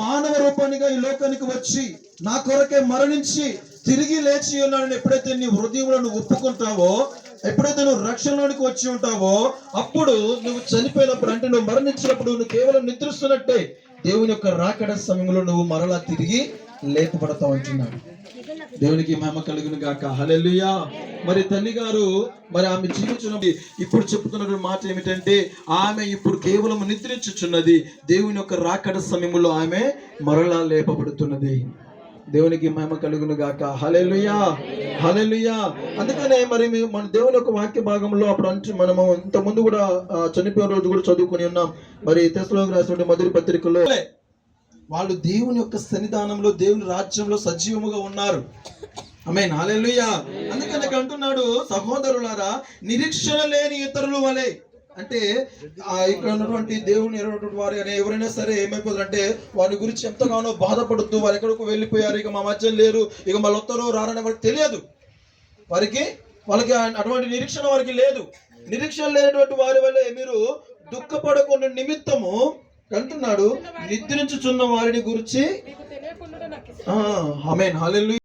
మానవ రూపానిగా ఈ లోకానికి వచ్చి నా కొరకే మరణించి తిరిగి లేచి ఉన్నానని ఎప్పుడైతే నీ హృదయంలో నువ్వు ఒప్పుకుంటావో, ఎప్పుడైతే నువ్వు రక్షణలోనికి వచ్చి ఉంటావో, అప్పుడు నువ్వు చనిపోయినప్పుడు, అంటే నువ్వు మరణించినప్పుడు నువ్వు కేవలం నిద్రిస్తున్నట్టే దేవుని యొక్క రాకడ సమయంలో నువ్వు మరలా తిరిగి లేపబడతావు అంటున్నాడు. దేవునికి మహిమ కలుగును గాక. హల్లెలూయా. మరి తల్లి గారు మరి ఆమె జీవించున్నది ఇప్పుడు చెప్తున్న మాట ఏమిటంటే, ఆమె ఇప్పుడు కేవలం నిద్రించుచున్నది, దేవుని యొక్క రాకడ సమయంలో ఆమె మరలా లేపబడుతున్నది. దేవునికి మహిమ కలుగును గాక. హల్లెలూయా, హల్లెలూయా. అందుకనే మరి మన దేవుని యొక్క వాక్య భాగంలో అప్పుడు మనము ఇంత ముందు కూడా చనిపోయిన రోజు కూడా చదువుకొని ఉన్నాం. మరి తెస్సలోనికీయులకు రాసిన మొదటి పత్రికలో వాళ్ళు దేవుని యొక్క సన్నిధానంలో, దేవుని రాజ్యంలో సజీవముగా ఉన్నారు. ఆమేన్, హల్లెలూయా. అందుకని అంటున్నాడు, సహోదరులారా నిరీక్షణ లేని ఇతరుల వలె, అంటే ఇక్కడ ఉన్నటువంటి దేవుని ఎరగటువంటి వారు కానీ ఎవరైనా సరే ఏమైపోతారంటే వారి గురించి ఎంతగానో బాధపడుతూ వారు ఎక్కడికి వెళ్ళిపోయారు, ఇక మా మధ్య లేరు, ఇక మళ్ళీ వస్తారో రారని వారికి తెలియదు. వాళ్ళకి అటువంటి నిరీక్షణ వారికి లేదు. నిరీక్షణ లేనటువంటి వారి వల్లే మీరు దుఃఖపడకుండా నిమిత్తము అంటున్నాడు, నిద్రించుచున్న వారిని గురించి. ఆమేన్, హల్లెలూయా.